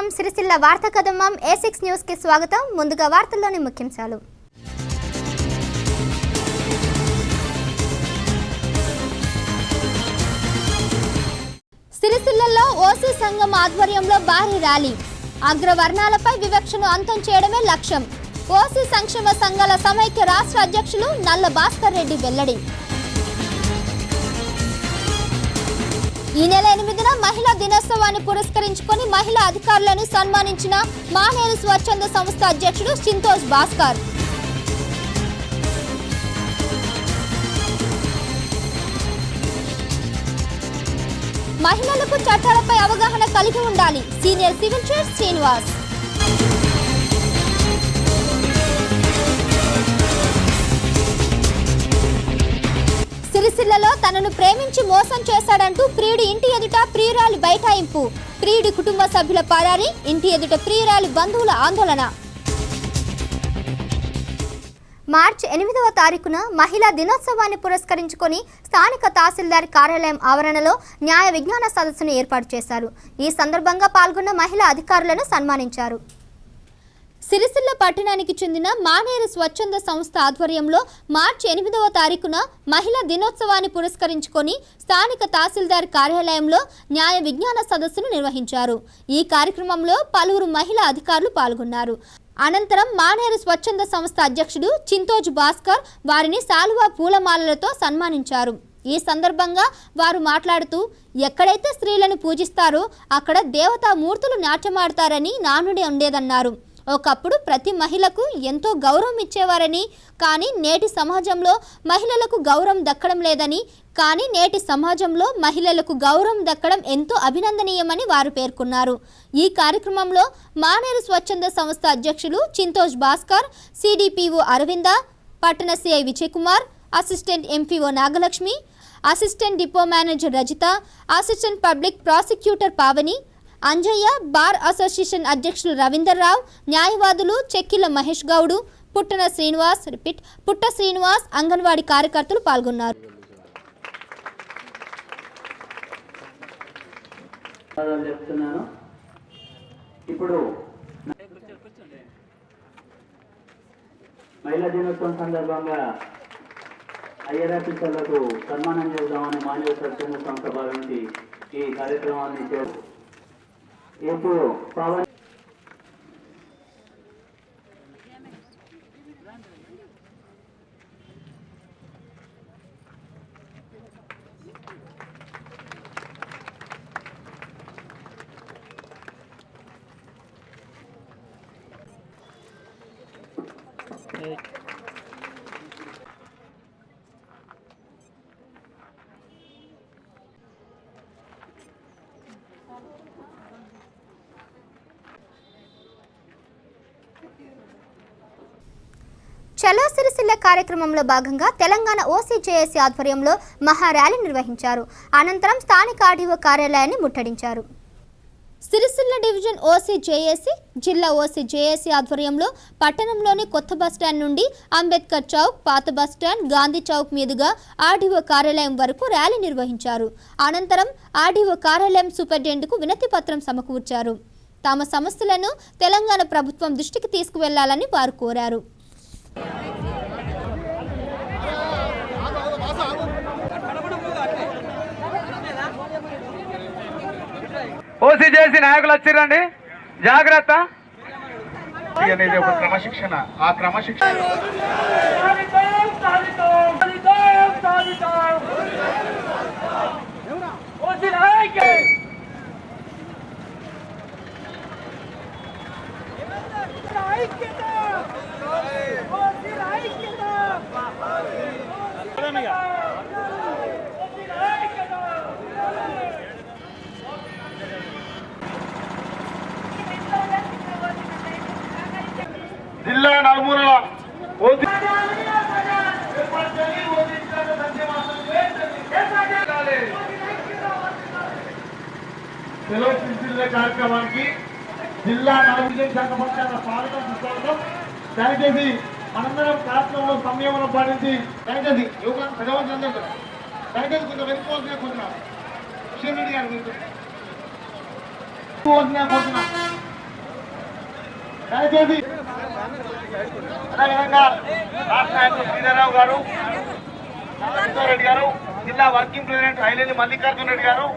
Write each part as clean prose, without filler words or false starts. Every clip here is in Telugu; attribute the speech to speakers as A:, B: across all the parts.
A: ఖమ్మం సిరిసిల్ల వార్తా కథనం A6 న్యూస్ కి స్వాగతం. ముందుగా వార్తల్లోని ముఖ్యాంశాలు. సిరిసిల్లలో ఓసీ సంఘం ఆధ్వర్యంలో భారీ ర్యాలీ. అగ్రవర్ణాలపై వివక్షను అంతం చేయడమే లక్ష్యం. ఓసీ సంక్షేమ సంఘాల సమైక్య రాష్ట్ర అధ్యక్షులు నల్ల భాస్కర్ రెడ్డి వెల్లడి. ఈ నెల 8న మహిళా దినోత్సవాన్ని పురస్కరించుకొని మహిళా అధికారులను సన్మానించిన మానేరు స్వచ్ఛంద సంస్థ అధ్యక్షుడు చింతోజ్ భాస్కర్. మహిళలకు చట్టాలపై అవగాహన కలిగి ఉండాలి. Senior civil judge Srinivas. సిరిసిల్లలో తనను ప్రేమించి మోసం చేశాడంటూ ప్రియుడి ఇంటి ఎదుట ప్రియురాలి బైఠాయింపు. ప్రియుడి కుటుంబ సభ్యుల పరారి, ఇంటి ఎదుట ప్రియురాలి బంధువుల ఆందోళన. మార్చి 8వ తారీఖున మహిళా దినోత్సవాన్ని పురస్కరించుకొని స్థానిక తహసీల్దార్ కార్యాలయం ఆవరణలో న్యాయ విజ్ఞాన సదస్సును ఏర్పాటు చేశారు. ఈ సందర్భంగా పాల్గొన్న మహిళా అధికారులను సన్మానించారు. సిరిసిల్ల పట్టణానికి చెందిన మానేరు స్వచ్ఛంద సంస్థ ఆధ్వర్యంలో మార్చి 8వ తారీఖున మహిళా దినోత్సవాన్ని పురస్కరించుకొని స్థానిక తహసీల్దార్ కార్యాలయంలో న్యాయ విజ్ఞాన సదస్సును నిర్వహించారు. ఈ కార్యక్రమంలో పలువురు మహిళా అధికారులు పాల్గొన్నారు. అనంతరం మానేరు స్వచ్ఛంద సంస్థ అధ్యక్షుడు చింతోజ్ భాస్కర్ వారిని శాలువా పూలమాలలతో సన్మానించారు. ఈ సందర్భంగా వారు మాట్లాడుతూ, ఎక్కడైతే స్త్రీలను పూజిస్తారో అక్కడ దేవతామూర్తులు నాట్యమాడతారని నానుడి ఉండేదన్నారు. ఒకప్పుడు ప్రతి మహిళకు ఎంతో గౌరవం ఇచ్చేవారని, కానీ నేటి సమాజంలో మహిళలకు గౌరవం దక్కడం లేదని, కానీ నేటి సమాజంలో మహిళలకు గౌరవం దక్కడం ఎంతో అభినందనీయమని వారు పేర్కొన్నారు. ఈ కార్యక్రమంలో మానేరు స్వచ్ఛంద సంస్థ అధ్యక్షులు చింతోజ్ భాస్కర్, సిడిపిఓ అరవింద, పట్టణ CI Vijay Kumar, assistant MPO Nagalakshmi, assistant depot manager Rajitha, assistant public prosecutor Pavani, Anjaiah, bar association అధ్యక్షులు రవీందర్ రావు, న్యాయవాదులు చెక్కిల మహేష్ గౌడు, పుట్ట శ్రీనివాస్, అంగన్వాడీ కార్యకర్తలు పాల్గొన్నారు.
B: ఇప్పుడు మహిళా దినోత్సవం సందర్భంగా అయ్యర్ ఆఫీసర్లకు సన్మానం చేద్దామని మానవ స్వచ్ఛంద సంస్థ భావించి ఈ కార్యక్రమాన్ని చేస్తారు. ఇప్పుడు పవన్
A: చలో సిరిసిల్ల కార్యక్రమంలో భాగంగా తెలంగాణ ఓసీ జేఏసీ ఆధ్వర్యంలో మహా ర్యాలీ నిర్వహించారు. అనంతరం స్థానిక ఆర్డీఓ కార్యాలయాన్ని ముట్టడించారు. సిరిసిల్ల డివిజన్ ఓసీ జేఏసీ, జిల్లా ఓసీ జేఏసీ ఆధ్వర్యంలో పట్టణంలోని కొత్త బస్టాండ్ నుండి అంబేద్కర్ చౌక్, పాత బస్టాండ్, గాంధీ చౌక్ మీదుగా ఆర్డీఓ కార్యాలయం వరకు ర్యాలీ నిర్వహించారు. అనంతరం ఆర్డీఓ కార్యాలయం సూపరింటెండెంట్కు వినతి పత్రం సమకూర్చారు. తమ సమస్యలను తెలంగాణ ప్రభుత్వం దృష్టికి తీసుకువెళ్లాలని వారు కోరారు.
C: ఓసీ చేసి నాయకులు వచ్చిరండి, జాగ్రత్త.
D: అనేది ఒక క్రమశిక్షణ, ఆ క్రమశిక్షణ జిల్లా నలుమూలల కార్యక్రమానికి జిల్లా నలుగురు శాఖ పక్షాన స్వాగతం సుస్వాగతం. దయచేసి మనందరం కార్యక్రమంలో సంయమనం పాటించి దయచేసి యువకులను ప్రజావంతంగా దయచేసి కొంచెం వెతుకోవాల్సిన కోరుతున్నాం. కిషన్ రెడ్డి గారు కోరుతున్నాం. దయచేసి అదేవిధంగా రాష్ట్ర నాయకులు శ్రీధరరావు గారు, రెడ్డి గారు, జిల్లా వర్కింగ్ ప్రెసిడెంట్ హైలేని మల్లికార్జున రెడ్డి గారు,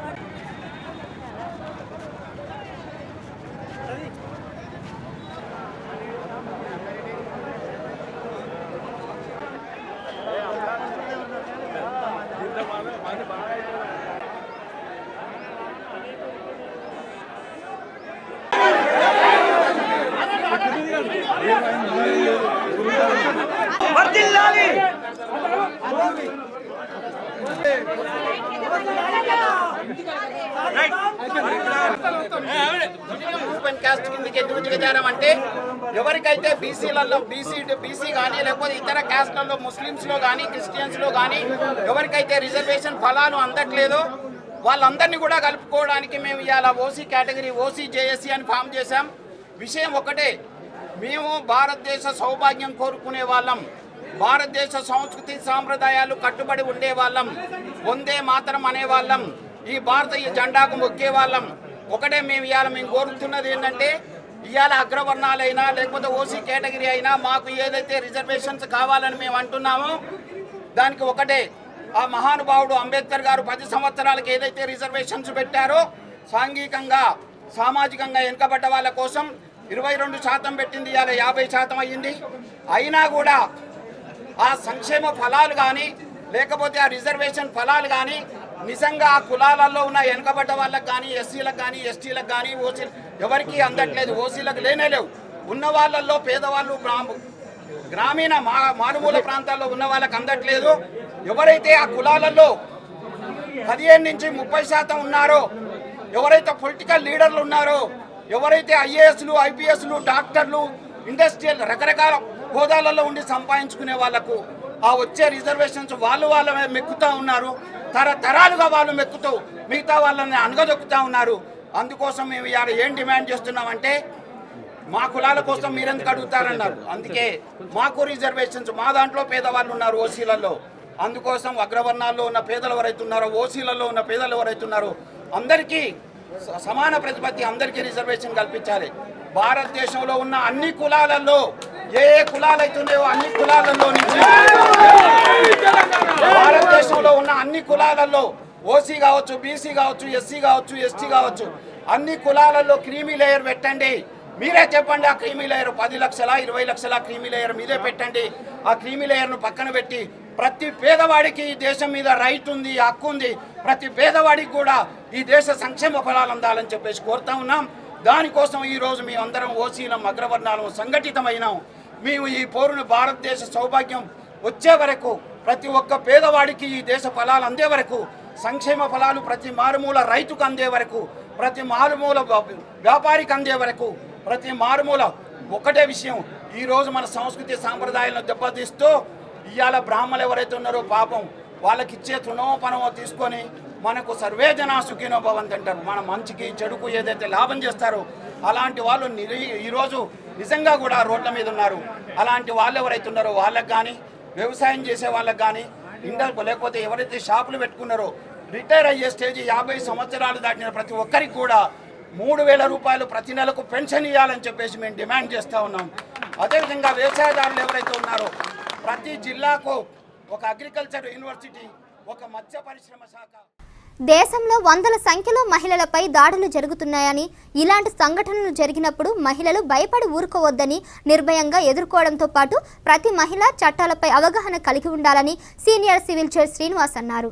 E: ఓపెన్ కాస్ట్ కిందకి ఎందుకు దిగజారామంటే ఎవరికైతే బీసీ కానీ లేకపోతే ఇతర కాస్ట్లలో ముస్లిమ్స్లో కానీ క్రిస్టియన్స్లో కానీ ఎవరికైతే రిజర్వేషన్ ఫలాలు అందట్లేదో వాళ్ళందరినీ కూడా కలుపుకోవడానికి మేము ఇవాళ ఓసీ కేటగిరీ ఓసీ జేఏసీ అని ఫామ్ చేశాం. విషయం ఒకటే, మేము భారతదేశ సౌభాగ్యం కోరుకునే వాళ్ళం, భారతదేశ సంస్కృతి సాంప్రదాయాలు కట్టుబడి ఉండే వాళ్ళం, వందే మాతరం అనేవాళ్ళం, ఈ భారతీయ జెండాకు మొక్కే వాళ్ళం. ఒకటే మేము కోరుతున్నది ఏంటంటే ఇవాళ అగ్రవర్ణాలైనా లేకపోతే ఓసీ కేటగిరీ అయినా మాకు ఏదైతే రిజర్వేషన్స్ కావాలని మేము అంటున్నామో దానికి ఒకటే, ఆ మహానుభావుడు అంబేద్కర్ గారు 10 సంవత్సరాలకు ఏదైతే రిజర్వేషన్స్ పెట్టారో సాంఘికంగా సామాజికంగా వెనుకబడ్డ వాళ్ళ కోసం 22% పెట్టింది, ఇవాళ 50% అయ్యింది. అయినా కూడా ఆ సంక్షేమ ఫలాలు కానీ లేకపోతే ఆ రిజర్వేషన్ ఫలాలు కానీ నిజంగా ఆ కులాలలో ఉన్న వెనుకబడ్డ వాళ్ళకి కానీ ఎస్సీలకు కానీ ఎస్టీలకు కానీ ఓసీ ఎవరికి అందట్లేదు. ఓసీలకు లేవు. ఉన్న వాళ్ళల్లో పేదవాళ్ళు గ్రామీణ మారుమూల ప్రాంతాల్లో ఉన్న వాళ్ళకి అందట్లేదు. ఎవరైతే ఆ కులాలలో 15 నుంచి 30% ఉన్నారో, ఎవరైతే పొలిటికల్ లీడర్లు ఉన్నారో, ఎవరైతే ఐఏఎస్లు ఐపీఎస్లు డాక్టర్లు ఇండస్ట్రియల్ రకరకాల హోదాలలో ఉండి సంపాదించుకునే వాళ్లకు ఆ వచ్చే రిజర్వేషన్స్ వాళ్ళు మెక్కుతూ ఉన్నారు. తరతరాలుగా వాళ్ళు మెక్కుతూ మిగతా వాళ్ళని అనగదొక్కుతూ ఉన్నారు. అందుకోసం మేము ఇవాళ ఏం డిమాండ్ చేస్తున్నామంటే మా కులాల కోసం మీరెందుకు అడుగుతారన్నారు. అందుకే మాకు రిజర్వేషన్స్, మా దాంట్లో పేదవాళ్ళు ఉన్నారు ఓసీలలో, అందుకోసం అగ్రవర్ణాల్లో ఉన్న పేదలు ఎవరైతే ఉన్నారో ఓసీలలో ఉన్న పేదలు ఎవరైతే ఉన్నారో అందరికీ సమాన ప్రతిపత్తి, అందరికీ రిజర్వేషన్ కల్పించాలి. భారతదేశంలో ఉన్న అన్ని కులాలలో ఏ కులాలు అవుతున్నాయో అన్ని కులాలలో నుంచి భారతదేశంలో ఉన్న అన్ని కులాలలో ఓసీ కావచ్చు, బీసీ కావచ్చు, ఎస్సీ కావచ్చు, ఎస్టీ కావచ్చు, అన్ని కులాలలో క్రీమీ లేయర్ పెట్టండి. మీరే చెప్పండి, ఆ క్రీమీ లేయర్ 10 లక్షల 20 లక్షల క్రీమీ లేయర్ మీదే పెట్టండి. ఆ క్రీమీ లేయర్ను పక్కన పెట్టి ప్రతి పేదవాడికి ఈ దేశం మీద రైట్ ఉంది, హక్కు ఉంది. ప్రతి పేదవాడికి కూడా ఈ దేశ సంక్షేమ ఫలాలు అందాలని చెప్పేసి కోరుతా ఉన్నాం. దానికోసం ఈరోజు మేమందరం ఓసీలం అగ్రవర్ణాలం సంఘటితమైనాం. మేము ఈ పోరును భారతదేశ సౌభాగ్యం వచ్చే వరకు ప్రతి ఒక్క పేదవాడికి ఈ దేశ ఫలాలు అందే వరకు, సంక్షేమ ఫలాలు ప్రతి మారుమూల రైతుకు అందే వరకు, ప్రతి మారుమూల వ్యాపారికి అందే వరకు, ప్రతి మారుమూల ఒకటే విషయం, ఈరోజు మన సంస్కృతి సాంప్రదాయాలను దెబ్బతీస్తూ ఇవాళ బ్రాహ్మణులు ఎవరైతే ఉన్నారో పాపం వాళ్ళకి ఇచ్చే తృణోపనమో తీసుకొని మనకు సర్వే జనా సుఖినో భవంతు అంటారు. మన మంచికి చెడుకు ఏదైతే లాభం చేస్తారో అలాంటి వాళ్ళు ఈరోజు నిజంగా కూడా రోడ్ల మీద ఉన్నారు. అలాంటి వాళ్ళు ఎవరైతే ఉన్నారో వాళ్ళకి కానీ, వ్యవసాయం చేసే వాళ్ళకి కానీ, లేకపోతే ఎవరైతే షాపులు పెట్టుకున్నారో రిటైర్ అయ్యే స్టేజ్ 50 సంవత్సరాలు దాటిన ప్రతి ఒక్కరికి కూడా 3,000 రూపాయలు ప్రతి నెలకు పెన్షన్ ఇవ్వాలని చెప్పేసి మేము డిమాండ్ చేస్తూ ఉన్నాం. అదేవిధంగా వ్యవసాయదారులు ఎవరైతే ఉన్నారో ప్రతి జిల్లాకు ఒక అగ్రికల్చర్ యూనివర్సిటీ, ఒక మత్స్య పరిశ్రమ శాఖ.
A: దేశంలో వందల సంఖ్యలో మహిళలపై దాడులు జరుగుతున్నాయని, ఇలాంటి సంఘటనలు జరిగినప్పుడు మహిళలు భయపడి ఊరుకోవద్దని, నిర్భయంగా ఎదుర్కోవడంతో పాటు ప్రతి మహిళ చట్టాలపై అవగాహన కలిగి ఉండాలని సీనియర్ సివిల్ జడ్జి శ్రీనివాస్ అన్నారు.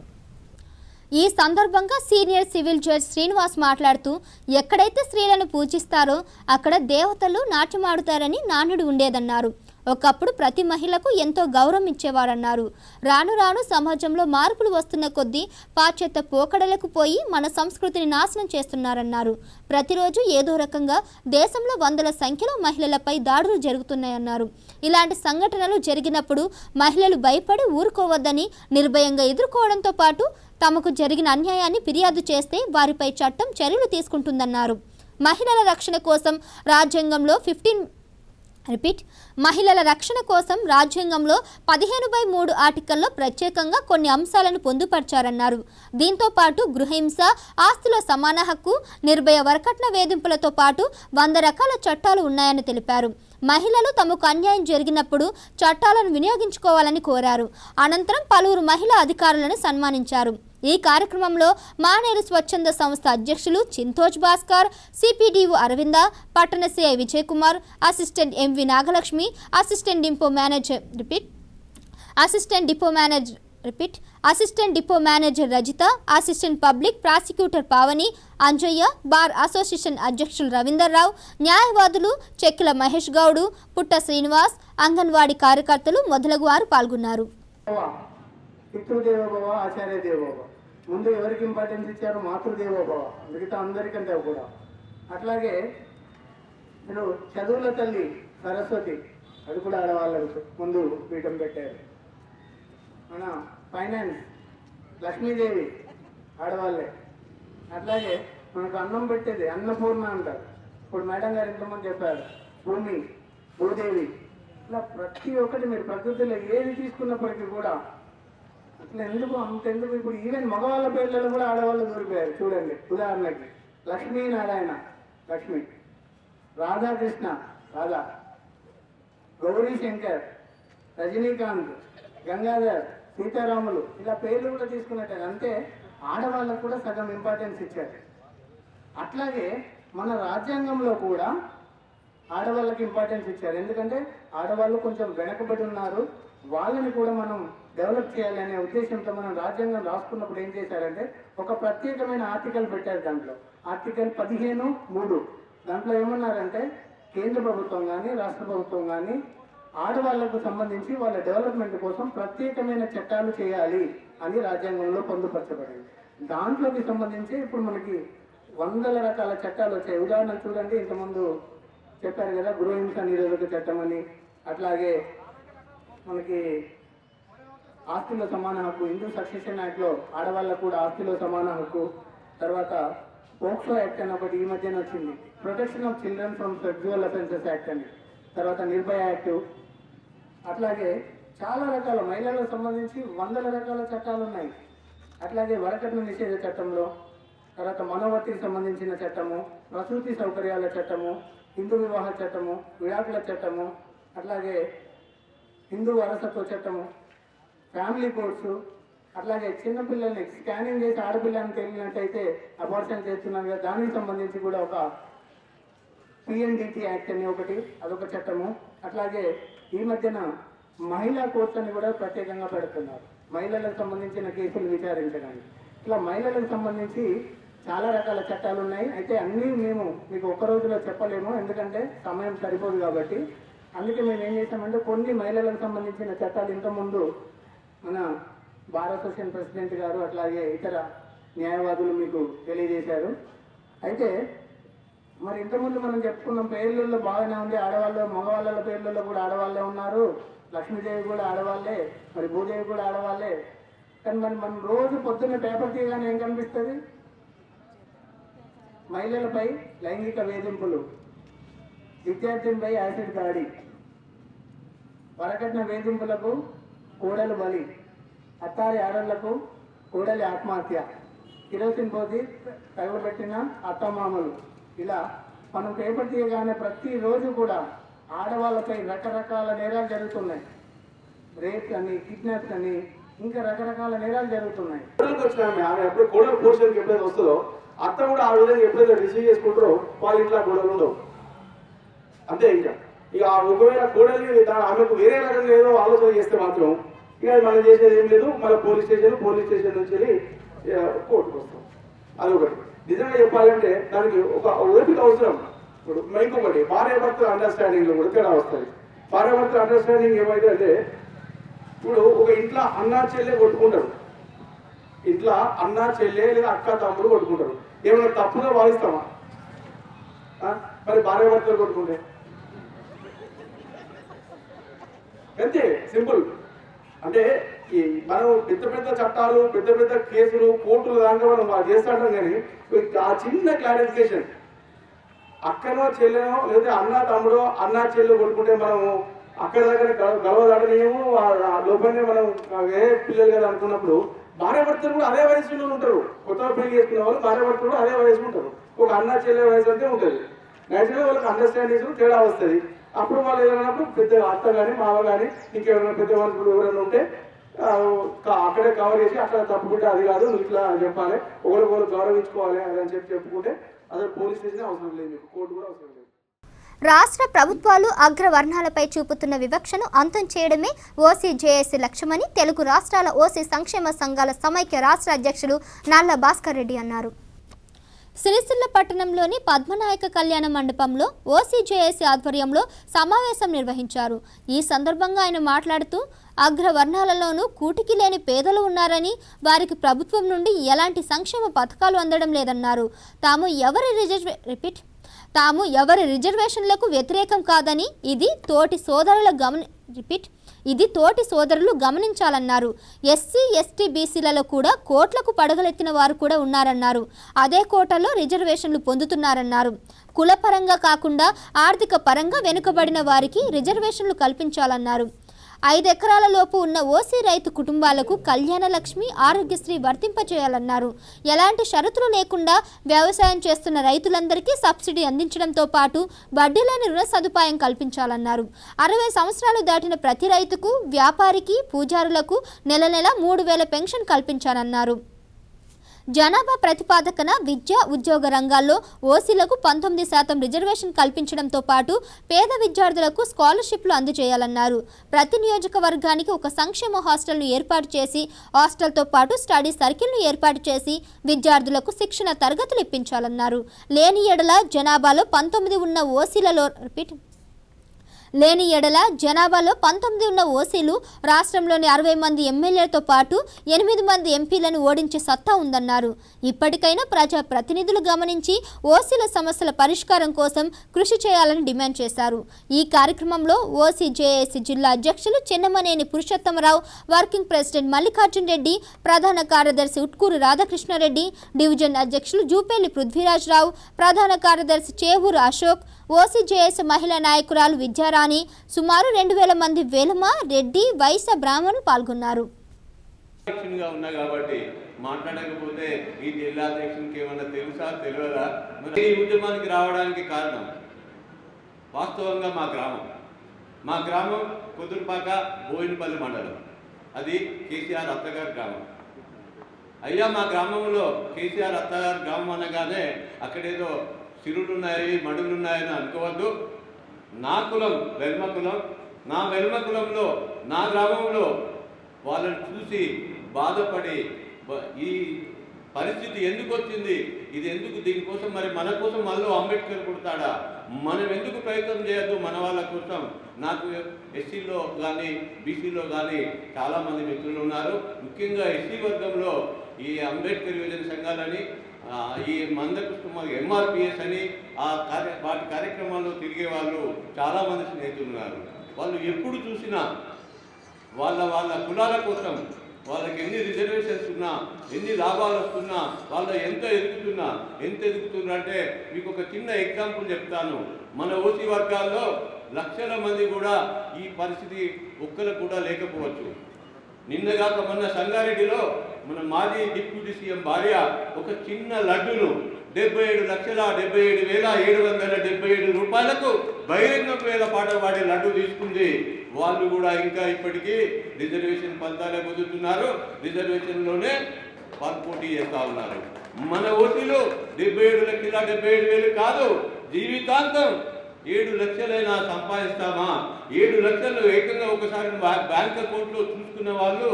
A: ఈ సందర్భంగా సీనియర్ సివిల్ జడ్జి శ్రీనివాస్ మాట్లాడుతూ, ఎక్కడైతే స్త్రీలను పూజిస్తారో అక్కడ దేవతలు నాట్యమాడుతారని నానుడి ఉండేదన్నారు. ఒకప్పుడు ప్రతి మహిళకు ఎంతో గౌరవం ఇచ్చేవారన్నారు. రాను రాను సమాజంలో మార్పులు వస్తున్న కొద్దీ పాశ్చాత్య పోకడలకు పోయి మన సంస్కృతిని నాశనం చేస్తున్నారన్నారు. ప్రతిరోజు ఏదో రకంగా దేశంలో వందల సంఖ్యలో మహిళలపై దాడులు జరుగుతున్నాయన్నారు. ఇలాంటి సంఘటనలు జరిగినప్పుడు మహిళలు భయపడి ఊరుకోవద్దని, నిర్భయంగా ఎదుర్కోవడంతో పాటు తమకు జరిగిన అన్యాయాన్ని ఫిర్యాదు చేస్తే వారిపై చట్టం చర్యలు తీసుకుంటుందన్నారు. మహిళల రక్షణ కోసం రాజ్యాంగంలో రిపీట్. మహిళల రక్షణ కోసం రాజ్యాంగంలో 15/3 ఆర్టికల్లో ప్రత్యేకంగా కొన్ని అంశాలను పొందుపరిచారన్నారు. దీంతో పాటు గృహహింస, ఆస్తిలో సమాన హక్కు, నిర్భయ వరకట్న వేధింపులతో పాటు 100 రకాల చట్టాలు ఉన్నాయని తెలిపారు. మహిళలు తమకు అన్యాయం జరిగినప్పుడు చట్టాలను వినియోగించుకోవాలని కోరారు. అనంతరం పలువురు మహిళా అధికారులను సన్మానించారు. ఈ కార్యక్రమంలో మానేరు స్వచ్ఛంద సంస్థ అధ్యక్షులు చింతోజ్ భాస్కర్, సిపిడిఓ అరవింద, పట్టణ CI Vijay Kumar, assistant MV Nagalakshmi, assistant depot manager Rajitha, assistant public prosecutor Pavani, Anjaiah, bar association అధ్యక్షులు రవీందర్ రావు, న్యాయవాదులు చెక్కిల మహేష్ గౌడు, పుట్ట శ్రీనివాస్, అంగన్వాడీ కార్యకర్తలు మొదలగు వారు పాల్గొన్నారు.
F: పితృదేవోభవ, ఆచార్య దేవోభవ. ముందు ఎవరికి ఇంపార్టెన్స్ ఇచ్చారు? మాతృదేవోభవ, మిగతా అందరికంటే కూడా. అట్లాగే మీరు చదువుల తల్లి సరస్వతి, అది కూడా ఆడవాళ్ళకు ముందు పీఠం పెట్టారు. మన ఫైనాన్స్ లక్ష్మీదేవి ఆడవాళ్ళే. అట్లాగే మనకు అన్నం పెట్టేది అన్నపూర్ణ అంటారు. ఇప్పుడు మేడం గారు ఇంతమంది చెప్పారు, భూమి, భూదేవి. ఇలా ప్రతి ఒక్కటి మీరు ప్రకృతిలో ఏది తీసుకున్నప్పటికీ కూడా అట్లా అంతెందుకు ఇప్పుడు ఈవెన్ మగవాళ్ళ పేర్లలో కూడా ఆడవాళ్ళు దొరికారు. చూడండి, ఉదాహరణకి లక్ష్మీనారాయణ, లక్ష్మి, రాధాకృష్ణ, రాధా, గౌరీ శంకర్, రజనీకాంత్, గంగాధర్, సీతారాములు, ఇలా పేర్లు కూడా తీసుకున్నట్టు. అంటే ఆడవాళ్ళకు కూడా సగం ఇంపార్టెన్స్ ఇచ్చారు. అట్లాగే మన రాజ్యాంగంలో కూడా ఆడవాళ్ళకి ఇంపార్టెన్స్ ఇచ్చారు. ఎందుకంటే ఆడవాళ్ళు కొంచెం వెనకబడి ఉన్నారు, వాళ్ళని కూడా మనం డెవలప్ చేయాలనే ఉద్దేశంతో మనం రాజ్యాంగం రాసుకున్నప్పుడు ఏం చేశారంటే ఒక ప్రత్యేకమైన ఆర్టికల్ పెట్టారు. దాంట్లో ఆర్టికల్ 15(3) దాంట్లో ఏమన్నారంటే కేంద్ర ప్రభుత్వం కానీ రాష్ట్ర ప్రభుత్వం కానీ ఆడవాళ్లకు సంబంధించి వాళ్ళ డెవలప్మెంట్ కోసం ప్రత్యేకమైన చట్టాలు చేయాలి అని రాజ్యాంగంలో పొందుపరచబడింది. దాంట్లోకి సంబంధించి ఇప్పుడు మనకి 100 రకాల చట్టాలు వచ్చాయి. ఉదాహరణ చూడండి, ఇంతకుముందు చెప్పారు కదా గృహహింస నిరోధక చట్టం అని. అట్లాగే మనకి ఆస్తిలో సమాన హక్కు, హిందూ సక్సెషన్ యాక్ట్లో ఆడవాళ్ళకు కూడా ఆస్తిలో సమాన హక్కు. తర్వాత పోక్సో యాక్ట్ అని ఒకటి ఈ మధ్యన వచ్చింది, protection of children from sexual offences act అని. తర్వాత నిర్భయ యాక్ట్. అట్లాగే చాలా రకాల మహిళలకు సంబంధించి 100 రకాల చట్టాలు ఉన్నాయి. అట్లాగే వరకట్న నిషేధ చట్టంలో, తర్వాత మనోవర్తికి సంబంధించిన చట్టము, ప్రసూతి సౌకర్యాల చట్టము, హిందూ వివాహ చట్టము, విడాకుల చట్టము, అట్లాగే హిందూ వారసత్వ చట్టము, ఫ్యామిలీ కోడ్స్. అట్లాగే చిన్నపిల్లల్ని స్కానింగ్ చేసి ఆడపిల్లని తెలియనట్టయితే అబార్షన్ చేస్తున్నారు కదా, దానికి సంబంధించి కూడా ఒక PNDT యాక్ట్ అని ఒకటి, అదొక చట్టము. అట్లాగే ఈ మధ్యన మహిళా కోర్ట్స్ అని కూడా ప్రత్యేకంగా పెడుతున్నారు, మహిళలకు సంబంధించిన కేసులు విచారించడానికి. ఇట్లా మహిళలకు సంబంధించి చాలా రకాల చట్టాలు ఉన్నాయి. అయితే అన్నీ మేము మీకు ఒక్క రోజులో చెప్పలేము, ఎందుకంటే సమయం సరిపోదు కాబట్టి. అందుకే మేము ఏం చేసామంటే కొన్ని మహిళలకు సంబంధించిన చట్టాలు ఇంతకుముందు మన బార్ అసోసియేషన్ ప్రెసిడెంట్ గారు అట్లాగే ఇతర న్యాయవాదులు మీకు తెలియజేశారు. అయితే మరి ఇంతకుముందు మనం చెప్పుకున్నాం పేర్లలో బాగానే ఉంది, ఆడవాళ్ళ మగవాళ్ళ పేర్లలో కూడా ఆడవాళ్ళే ఉన్నారు, లక్ష్మీదేవి కూడా ఆడవాళ్ళే, మరి భూదేవి కూడా ఆడవాళ్ళే. కానీ మరి మనం రోజు పొద్దున్న పేపర్ తీయగానే ఏం కనిపిస్తుంది? మహిళలపై లైంగిక వేధింపులు, విద్యార్థినిపై యాసిడ్ దాడి, వరకట్న వేధింపులకు కోడలు బలి, అత్తారి ఆడళ్లకు కోడలి ఆత్మహత్య, కిరోసిన్ పోసి తగలబెట్టిన అత్తమామలు. ఇలా మనం పేపర్ తీయగానే ప్రతిరోజు కూడా ఆడవాళ్ళపై రకరకాల నేరాలు జరుగుతున్నాయి. రేప్ అని, కిడ్నాప్స్ అని, ఇంకా రకరకాల నేరాలు జరుగుతున్నాయి.
D: ఎప్పుడు కోడలు పోషన్కి ఎప్పుడైతే వస్తుందో అత్త కూడా ఆ విధంగా ఎప్పుడైతే రిసీవ్ చేసుకుంటారో వాళ్ళ ఇంట్లో గొడవలు ఉండవు. అంతే. ఇక ఒకవేళ కోడలి ఆమెకు వేరే రకంగా ఏదో ఆలోచన చేస్తే మాత్రం ఇక మనం చేసేది ఏం లేదు, మళ్ళీ పోలీస్ స్టేషన్ నుంచి వెళ్ళి కోర్టుకు వస్తాం. అదొకటి. నిజంగా చెప్పాలంటే దానికి ఒక ఓపిక అవసరం. ఇప్పుడు ఇంకొకటి భార్యాభర్తల అండర్స్టాండింగ్ లో కూడా తేడా వస్తుంది. భార్యాభర్తల అండర్స్టాండింగ్ ఏమైతే అంటే ఇప్పుడు ఒక ఇంట్లో అన్నా చెల్లె కొట్టుకుంటారు, ఇంట్లో అన్నా చెల్లె లేదా అక్క తమ్ముడు కొట్టుకుంటారు. ఏమైనా తప్పుగా భావిస్తామా? మరి భార్యాభర్తలు కొట్టుకుంటే అంతే సింపుల్. అంటే మనం పెద్ద పెద్ద చట్టాలు, పెద్ద పెద్ద కేసులు, కోర్టులు దాకా మనం చేస్తాంటాం. కానీ ఆ చిన్న క్లారిఫికేషన్,
G: అక్కనో చెల్లెనో లేదా అన్న తమ్ముడో అన్న చెల్లెలు కొట్టుకుంటే మనము అక్కడ దగ్గర గలవదాడలేము, లోపలనే మనం ఏ పిల్లలు కదా అనుకున్నప్పుడు భార్య భర్తలు కూడా అదే వయసులో ఉంటారు. కొత్తగా పెళ్లి చేసుకున్న వాళ్ళు భార్య భర్తలు కూడా అదే వయసు ఉంటారు. ఒక అన్న చెల్లె వయసు అంటే ఉంటుంది. నేచురల్గా వాళ్ళకి అండర్స్టాండింగ్ తేడా వస్తుంది. అప్పుడు వాళ్ళు ఏదైనప్పుడు పెద్ద అత్త కానీ మావ కానీ ఇంకెవరైనా పెద్ద మనుషులు ఎవరైనా ఉంటే అక్కడే కవర్ చేసి అక్కడ తప్పుకుంటే అది కాదు నువ్వు ఇట్లా చెప్పాలి, ఒకరికొకరు గౌరవించుకోవాలి అని చెప్పుకుంటే అసలు పోలీస్ స్టేషన్ అవసరం లేదు, మీకు కోర్టు కూడా అవసరం లేదు.
A: రాష్ట్ర ప్రభుత్వాలు అగ్రవర్ణాలపై చూపుతున్న వివక్షను అంతం చేయడమే ఓసీ జేఏసీ లక్ష్యమని తెలుగు రాష్ట్రాల ఓసీ సంక్షేమ సంఘాల సమైక్య రాష్ట్ర అధ్యక్షులు నల్ల భాస్కర్ రెడ్డి అన్నారు. సిరిసిల్ల పట్టణంలోని పద్మనాయక కళ్యాణ మండపంలో ఓసీ జేఏసీ ఆధ్వర్యంలో సమావేశం నిర్వహించారు. ఈ సందర్భంగా ఆయన మాట్లాడుతూ అగ్రవర్ణాలలోనూ కూటికి లేని పేదలు ఉన్నారని, వారికి ప్రభుత్వం నుండి ఎలాంటి సంక్షేమ పథకాలు అందడం లేదన్నారు. తాము ఎవరి రిజర్వేషన్లకు వ్యతిరేకం కాదని, ఇది తోటి సోదరులు గమనించాలన్నారు. ఎస్సీ ఎస్టీ బీసీలలో కూడా కోట్లకు పడగలెత్తిన వారు కూడా ఉన్నారన్నారు. అదే కోటలో రిజర్వేషన్లు పొందుతున్నారన్నారు. కులపరంగా కాకుండా ఆర్థిక పరంగా వెనుకబడిన వారికి రిజర్వేషన్లు కల్పించాలన్నారు. 5 ఎకరాల లోపు ఉన్న ఓసీ రైతు కుటుంబాలకు కళ్యాణ లక్ష్మి, ఆరోగ్యశ్రీ వర్తింపచేయాలన్నారు. ఎలాంటి షరతులు లేకుండా వ్యవసాయం చేస్తున్న రైతులందరికీ సబ్సిడీ అందించడంతో పాటు వడ్డీ లేని రుణ సదుపాయం కల్పించాలన్నారు. 60 సంవత్సరాలు దాటిన ప్రతి రైతుకు, వ్యాపారికి, పూజారులకు నెల 3,000 పెన్షన్ కల్పించాలన్నారు. జనాభా ప్రతిపాదకన విద్య, ఉద్యోగ రంగాల్లో ఓసీలకు 19% రిజర్వేషన్ కల్పించడంతో పాటు పేద విద్యార్థులకు స్కాలర్షిప్లు అందజేయాలన్నారు. ప్రతి నియోజకవర్గానికి ఒక సంక్షేమ హాస్టల్ను ఏర్పాటు చేసి, హాస్టల్తో పాటు స్టడీ సర్కిల్ను ఏర్పాటు చేసి విద్యార్థులకు శిక్షణ తరగతులు ఇప్పించాలన్నారు. లేని ఎడల జనాభాలో 19 ఉన్న ఓసీలు రాష్ట్రంలోని 60 మంది ఎమ్మెల్యేలతో పాటు 8 మంది ఎంపీలను ఓడించే సత్తా ఉందన్నారు. ఇప్పటికైనా ప్రజా ప్రతినిధులు గమనించి ఓసీల సమస్యల పరిష్కారం కోసం కృషి చేయాలని డిమాండ్ చేశారు. ఈ కార్యక్రమంలో ఓసీ జేఏసీ జిల్లా అధ్యక్షులు చెన్నమనేని పురుషోత్తమరావు, వర్కింగ్ ప్రెసిడెంట్ మల్లికార్జున్ రెడ్డి, ప్రధాన కార్యదర్శి ఉట్కూరు రాధాకృష్ణారెడ్డి, డివిజన్ అధ్యక్షులు జూపేలి పృథ్వీరాజరావు, ప్రధాన కార్యదర్శి చేవూరు అశోక్, ఓసీ జేఏసీ మహిళా నాయకురాలు విద్యారాణి, సుమారు 2,000 మంది వేలమ, రెడ్డి, వైశ్య బ్రాహ్మణులు పాల్గొన్నారు.
H: కాబట్టి మాట్లాడకపోతే ఈ జిల్లా అధ్యక్షునికి ఏమన్నా తెలుసా తెలియదా? ఈ ఉద్యమానికి రావడానికి కారణం వాస్తవంగా మా గ్రామం కుదురుపాక బోయినపల్లి మండలం, అది కేసీఆర్ అత్తగారి గ్రామం. అయ్యా మా గ్రామంలో కేసీఆర్ అత్తగారి గ్రామం అనగానే అక్కడేదో సిరులున్నాయి, మడులున్నాయని అనుకోవద్దు. నా కులం వెల్మ కులం. నా వెల్మ కులంలో నా గ్రామంలో వాళ్ళని చూసి బాధపడి ఈ పరిస్థితి ఎందుకు వచ్చింది, ఇది ఎందుకు, దీనికోసం మరి మన కోసం మళ్ళీ అంబేద్కర్ పుడతాడా, మనం ఎందుకు ప్రయత్నం చేయొద్దు మన వాళ్ళ కోసం. నాకు ఎస్సీలో కానీ బీసీలో కానీ చాలామంది మిత్రులు ఉన్నారు. ముఖ్యంగా ఎస్సీ వర్గంలో ఈ అంబేద్కర్ యువజన సంఘాలని, ఈ మందకృష్ణ ఎంఆర్పిఎస్ అని వాటి కార్యక్రమాల్లో తిరిగే వాళ్ళు చాలామంది స్నేహితులు ఉన్నారు. వాళ్ళు ఎప్పుడు చూసినా వాళ్ళ కులాల కోసం వాళ్ళకి ఎన్ని రిజర్వేషన్స్ ఉన్నా, ఎన్ని లాభాలు వస్తున్నా, వాళ్ళు ఎంత ఎదుగుతున్నా అంటే మీకు ఒక చిన్న ఎగ్జాంపుల్ చెప్తాను. మన ఓసీ వర్గాల్లో లక్షల మంది కూడా ఈ పరిస్థితి ఒక్కరికి కూడా లేకపోవచ్చు. నిన్నగాక మొన్న సంగారెడ్డిలో మన మాజీ డిప్యూటీ సీఎం భార్య ఒక చిన్న లడ్డును 77,77,777 రూపాయలకు బహిరంగ వేల పాట పాడే లడ్డు తీసుకుంది. వాళ్ళు కూడా ఇంకా ఇప్పటికీ రిజర్వేషన్ పంతాలే పొందుతున్నారు, రిజర్వేషన్లోనే పోటీ చేస్తూ ఉన్నారు. మన ఓటీలో 77,77,000 కాదు, జీవితాంతం 7 లక్షలైనా సంపాదిస్తామా? 7 లక్షలు ఏకంగా ఒకసారి బ్యాంక్ అకౌంట్లో చూసుకున్న వాళ్ళు,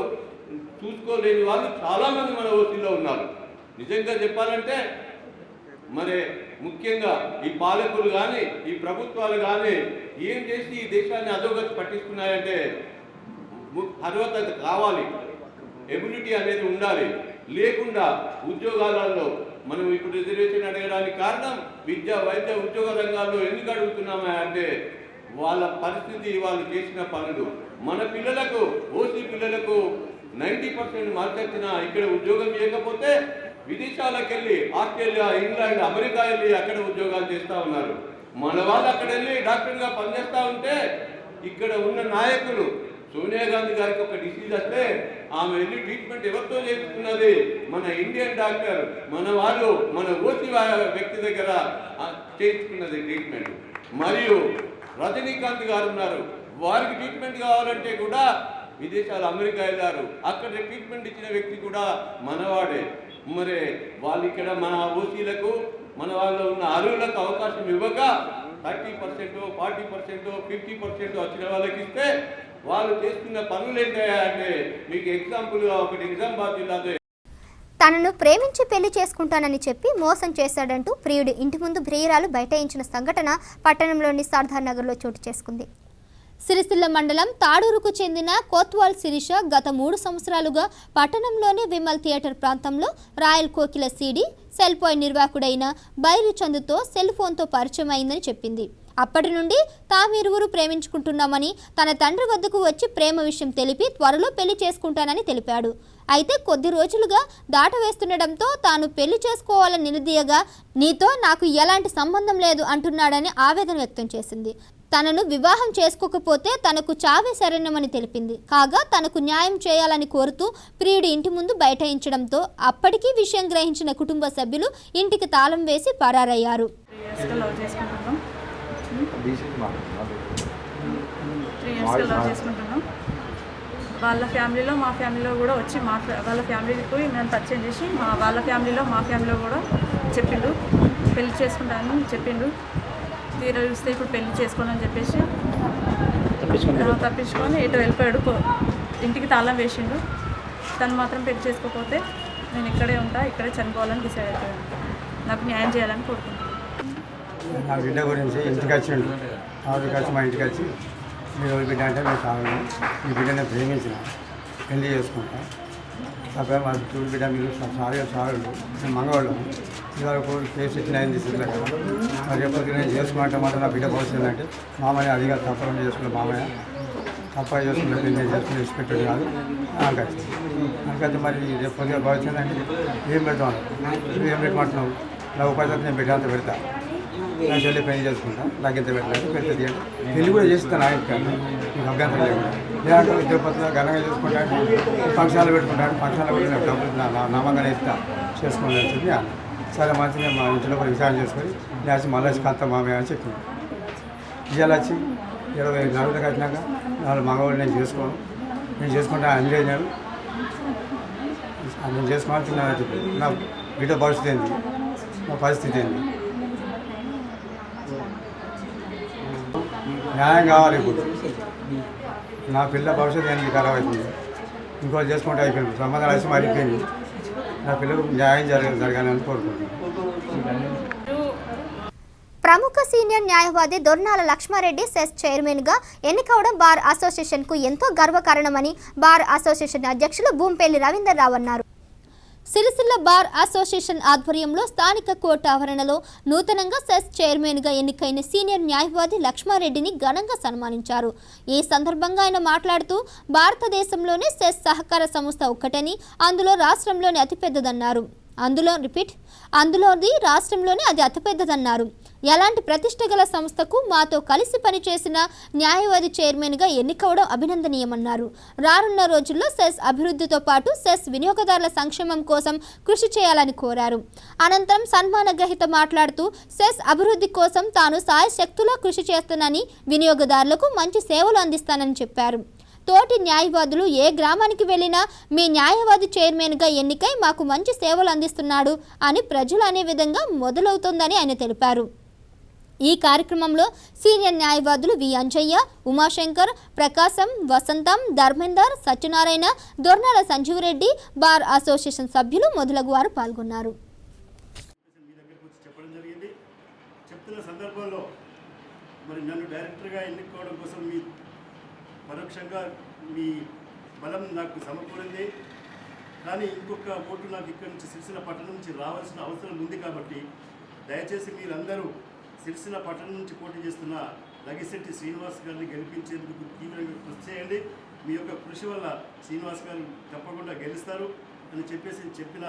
H: చూసుకోలేని వాళ్ళు చాలామంది మన ఓటీలో ఉన్నారు. నిజంగా చెప్పాలంటే మరి ముఖ్యంగా ఈ పాలకులు కానీ ఈ ప్రభుత్వాలు కానీ ఏం చేసి ఈ దేశాన్ని అధోగతి పట్టిస్తున్నాయంటే అర్హత కావాలి, ఎబిలిటీ అనేది ఉండాలి. లేకుండా ఉద్యోగాలలో మనం ఇప్పుడు రిజర్వేషన్ అడగడానికి కారణం విద్య, వైద్య, ఉద్యోగ రంగాల్లో ఎందుకు అడుగుతున్నామా అంటే వాళ్ళ పరిస్థితి, వాళ్ళు చేసిన పనులు. మన పిల్లలకు, ఓసీ పిల్లలకు 90% మార్క్స్ వచ్చినా ఇక్కడ ఉద్యోగం చేయకపోతే విదేశాలకు వెళ్ళి ఆస్ట్రేలియా, ఇంగ్లాండ్, అమెరికా వెళ్ళి అక్కడ ఉద్యోగాలు చేస్తూ ఉన్నారు. మన వాళ్ళు అక్కడ వెళ్ళి డాక్టర్గా పనిచేస్తూ ఉంటే ఇక్కడ ఉన్న నాయకులు సోనియా గాంధీ గారికి ఒక డిసీజ్ వస్తే ఆమె వెళ్ళి ట్రీట్మెంట్ ఎవరితో చేస్తున్నది? మన ఇండియన్ డాక్టర్, మన వాళ్ళు, మన ఓసీ వ్యక్తి దగ్గర చేయించుకున్నది ట్రీట్మెంట్. మరియు రజనీకాంత్ గారు ఉన్నారు, వారికి ట్రీట్మెంట్ కావాలంటే కూడా విదేశాలు అమెరికా వెళ్ళారు, అక్కడ ట్రీట్మెంట్ ఇచ్చిన వ్యక్తి కూడా మనవాడే. మరి వాళ్ళు ఇక్కడ మన ఓసీలకు, మన వాళ్ళు ఉన్న అర్హులకు అవకాశం ఇవ్వక 30%, 40%, 50% వచ్చిన వాళ్ళకి ఇస్తే వాళ్ళు చేస్తున్న పనులు ఏంటంటే, మీకు ఎగ్జాంపుల్గా ఒకటి నిజామాబాద్ జిల్లాలో
A: తనను ప్రేమించి పెళ్లి చేసుకుంటానని చెప్పి మోసం చేశాడంటూ ప్రియుడి ఇంటి ముందు ప్రియురాలు బైఠాయించిన సంఘటన పట్టణంలోని సర్దార్ నగర్లో చోటు చేసుకుంది. సిరిసిల్ల మండలం తాడూరుకు చెందిన కోత్వాల్ శిరీష గత 3 సంవత్సరాలుగా పట్టణంలోని విమల్ థియేటర్ ప్రాంతంలో రాయల్ కోకిల సీడీ సెల్ పాయింట్ నిర్వాహకుడైన బైరు చందుతో సెల్ ఫోన్తో పరిచయం అయిందని చెప్పింది. అప్పటి నుండి తామిరువురు ప్రేమించుకుంటున్నామని తన తండ్రి వద్దకు వచ్చి ప్రేమ విషయం తెలిపి త్వరలో పెళ్లి చేసుకుంటానని తెలిపాడు. అయితే కొద్ది రోజులుగా దాటవేస్తుండటంతో తాను పెళ్లి చేసుకోవాలని నిలదీయగా నీతో నాకు ఎలాంటి సంబంధం లేదు అంటున్నాడని ఆవేదన వ్యక్తం చేసింది. తనను వివాహం చేసుకోకపోతే తనకు చావే శరణ్యమని తెలిపింది. కాగా తనకు న్యాయం చేయాలని కోరుతూ ప్రియుడి ఇంటి ముందు బైఠాయించడంతో అప్పటికీ విషయం గ్రహించిన కుటుంబ సభ్యులు ఇంటికి తాళం వేసి పరారయ్యారు.
I: 3 ఇయర్స్గా లవ్ చేసుకుంటున్నాం. వాళ్ళ ఫ్యామిలీలో మా ఫ్యామిలీలో కూడా వచ్చి వాళ్ళ ఫ్యామిలీకి నన్ను పరిచయం చేసి వాళ్ళ ఫ్యామిలీలో మా ఫ్యామిలీలో కూడా చెప్పిండు, పెళ్లి చేసుకుంటానని చెప్పిండు. తీరా చూస్తే ఇప్పుడు పెళ్లి చేసుకోనని చెప్పేసి తప్పించుకొని ఎటు వెళ్ళిపోయాడు. ఇంటికి తాళం వేసిండు. తను మాత్రం పెళ్లి చేసుకోకపోతే నేను ఇక్కడే ఉంటా, ఇక్కడే చనిపోవాలని డిసైడ్ అయిపోయాను. నాకు న్యాయం చేయాలని కోరుకుంటున్నాను.
J: నా బిడ్డ గురించి ఇంటికి వచ్చిండు. ఆవిడకి వచ్చి మా ఇంటికి వచ్చి మీరు ఎవరి బిడ్డ అంటే మేము కావాలి, మీ బిడ్డనే ప్రేమించిన పెళ్లి చేసుకుంటా, అప్పుడు మా చూడు బిడ్డ మీరు సాగులు మేము మంగవాళ్ళు ఇవాళ కేసు ఇచ్చిన అయింది సిద్ధంగా మరి ఎప్పటికీ నేను చేసుకుంటే మాత్రం నా బిడ్డ భవిష్యత్తు అంటే మామయ్య అదిగా తప్పకుండా చేసుకున్న మామయ్య తప్ప చేసుకున్న పెళ్లి చేసుకుని ఇచ్చిపెట్టాడు కాదు నాకైతే నాకైతే మరి రేపు కొద్దిగా భవిష్యత్తు అంటే ఏం పెడతాను, నువ్వు ఏం పెట్టమంటున్నావు, నా ఉపాధి నేను బిడ్డ అంత పెడతా, నా చెల్లి పెళ్లి చేసుకుంటా, నాకు ఇంత పెట్టలేదు పెడుతుంది అంటే పెళ్లి కూడా చేస్తాను ఆయన నీకు అభ్యంతరం లేదు. లేదంటే ఇద్దరు పత్రులు ఘనంగా చేసుకుంటాను, ఫంక్షన్లు పెట్టుకుంటాను, ఫంక్షన్లు పెట్టి నాకు డబ్బులు నామంగానే ఇస్తా చేసుకోండి అని చెప్పి సరే మంచిగా మా ఇంట్లో కూడా విచారణ చేసుకొని లేచి మళ్ళీ వచ్చి కత్త మామయ్య అని చెప్పింది. ఇవాళ వచ్చి 24 కట్టినాక 4 మగవాళ్ళు నేను చేసుకోను, నేను చేసుకుంటా అందే నేను చేసుకోవాలని తిన్నాను చెప్పి నా బిడ్డ భవిష్యత్తు ఏంది, నా పరిస్థితి ఏంది, న్యాయం కావాలి. ఇప్పుడు నా పిల్ల భవిష్యత్తు ఎందుకు ఖరాబ్ అవుతుంది, ఇంకోటి చేసుకుంటే అయిపోయింది, సంబంధాలు వచ్చి మారిపోయింది, నా పిల్లలకు న్యాయం జరగాలని కోరుకుంటున్నాను.
A: ప్రముఖ సీనియర్ న్యాయవాది దొర్నాల లక్ష్మారెడ్డి సెస్ చైర్మన్గా ఎన్నికవడం బార్ అసోసియేషన్కు ఎంతో గర్వకారణమని బార్ అసోసియేషన్ అధ్యక్షులు భూంపల్లి రవీందర్ రావు అన్నారు. సిరిసిల్ల బార్ అసోసియేషన్ ఆధ్వర్యంలో స్థానిక కోర్టు ఆవరణలో నూతనంగా సెస్ చైర్మన్గా ఎన్నికైన సీనియర్ న్యాయవాది లక్ష్మారెడ్డిని ఘనంగా సన్మానించారు. ఈ సందర్భంగా ఆయన మాట్లాడుతూ భారతదేశంలోనే సెస్ సహకార సంస్థ ఒక్కటని, అందులో రాష్ట్రంలోనే అతిపెద్దదన్నారు. అందులోది రాష్ట్రంలోనే అది అతిపెద్దదన్నారు. ఎలాంటి ప్రతిష్ట గల సంస్థకు మాతో కలిసి పనిచేసిన న్యాయవాది చైర్మన్గా ఎన్నికవడం అభినందనీయమన్నారు. రానున్న రోజుల్లో సెస్ అభివృద్ధితో పాటు సెస్ వినియోగదారుల సంక్షేమం కోసం కృషి చేయాలని కోరారు. అనంతరం సన్మాన గ్రహీత మాట్లాడుతూ సెస్ అభివృద్ధి కోసం తాను సాయశక్తులా కృషి చేస్తానని, వినియోగదారులకు మంచి సేవలు అందిస్తానని చెప్పారు. తోటి న్యాయవాదులు ఏ గ్రామానికి వెళ్ళినా మీ న్యాయవాది చైర్మన్గా ఎన్నికై మాకు మంచి సేవలు అందిస్తున్నాడు అని ప్రజలు అనే విధంగా మొదలవుతోందని ఆయన తెలిపారు. ఈ కార్యక్రమంలో సీనియర్ న్యాయవాదులు వి అంజయ్య, ఉమాశంకర్, ప్రకాశం, వసంతం, ధర్మేందర్, సత్యనారాయణ, దొర్నాల సంజీవరెడ్డి, బార్ అసోసియేషన్ సభ్యులు మొదలగు వారు పాల్గొన్నారు.
K: చెప్తున్న సందర్భంలో మరి నన్ను డైరెక్టర్గా ఎన్నుకోవడం కోసం మీ పరోక్షంగా మీ బలం నాకు సమకూరింది. కానీ ఇంకొక ఓటు నాకు ఇక్కడి నుంచి సిరిసిల్ల పట్టణం నుంచి రావాల్సిన అవసరం ఉంది. కాబట్టి దయచేసి మీరందరూ సిరిసిల్ల పట్టణం నుంచి పోటీ చేస్తున్న లగిశెట్టి శ్రీనివాస్ గారిని గెలిపించేందుకు తీవ్రంగా కృషి చేయండి. మీ యొక్క కృషి వల్ల శ్రీనివాస్ గారు తప్పకుండా గెలుస్తారు. అని చెప్పిన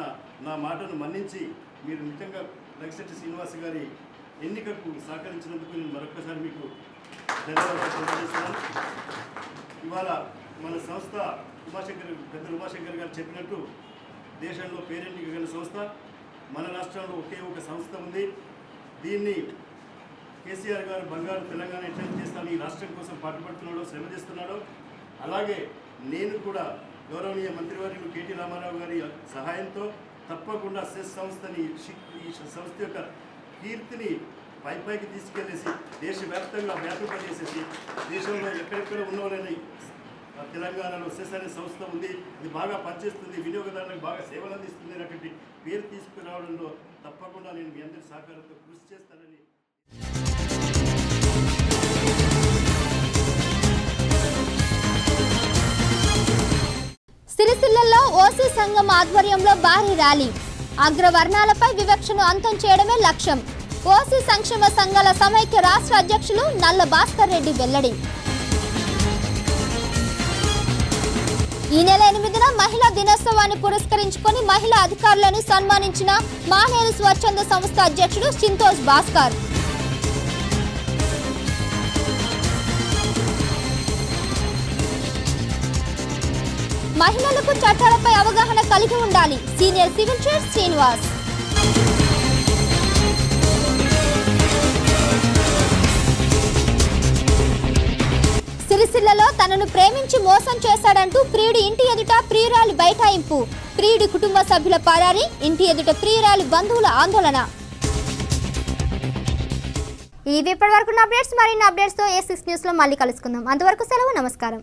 K: నా మాటను మన్నించి మీరు నిజంగా లగిశెట్టి శ్రీనివాస్ గారి ఎన్నికకు సహకరించినందుకు నేను మరొకసారి మీకు ధన్యవాదాలు తెలియజేస్తున్నాను. ఇవాళ మన సంస్థ పెద్ద ఉమాశంకర్ గారు చెప్పినట్టు దేశంలో పేరెన్నిక గల సంస్థ, మన రాష్ట్రంలో ఒకే ఒక సంస్థ ఉంది. దీన్ని కేసీఆర్ గారు బంగారు తెలంగాణ ఎట్లా చేస్తాను ఈ రాష్ట్రం కోసం పాటుపడుతున్నాడో, శ్రమ చేస్తున్నాడో, అలాగే నేను కూడా గౌరవనీయ మంత్రివర్యులు కేటీ రామారావు గారి సహాయంతో తప్పకుండా సెస్ సంస్థని, ఈ సంస్థ యొక్క కీర్తిని పైకి తీసుకెళ్ళేసి దేశవ్యాప్తంగా వ్యాపింపజేసేసి దేశంలో ఎక్కడెక్కడ ఉన్నవాళ్ళని తెలంగాణలో సెస్ అనే సంస్థ ఉంది, ఇది బాగా పనిచేస్తుంది, వినియోగదారులకు బాగా సేవలు అందిస్తుంది అనేటువంటి పేరు తీసుకురావడంలో తప్పకుండా నేను మీ అందరి సహకారంతో కృషి చేస్తానని.
A: సిరిసిల్లలో ఓసీ సంఘం ఆధ్వర్యంలో భారీ ర్యాలీ. అగ్రవర్ణాలపై వివక్షను అంతం చేయడమే లక్ష్యం. ఓసీ సంక్షేమ సంఘాల సమైక్య రాష్ట్ర అధ్యక్షులు నల్ల భాస్కర్ రెడ్డి వెల్లడి. ఈ నెల 8న మహిళా దినోత్సవాన్ని పురస్కరించుకొని మహిళా అధికారులను సన్మానించిన మానేరు స్వచ్ఛంద సంస్థ అధ్యక్షుడు సింతోష్ భాస్కర్. మహిళలకు చట్టాలపై అవగాహన కలిగి ఉండాలి. Senior civil judge Srinivas. సిరిసిల్లలో తనను ప్రేమించి మోసం చేశాడంటూ ప్రియుడి ఇంటి ఎదుట ప్రియురాలి బైఠాయింపు. ప్రియుడి కుటుంబ సభ్యుల పరారి, ఇంటి ఎదుట ప్రియురాలి బంధువుల ఆందోళన. ఇవి ఇప్పటివరకు అప్డేట్స్. మరిన్ని అప్డేట్స్తో A6 న్యూస్లో మళ్ళీ కలుసుకుందాం. అంతవరకు సెలవు, నమస్కారం.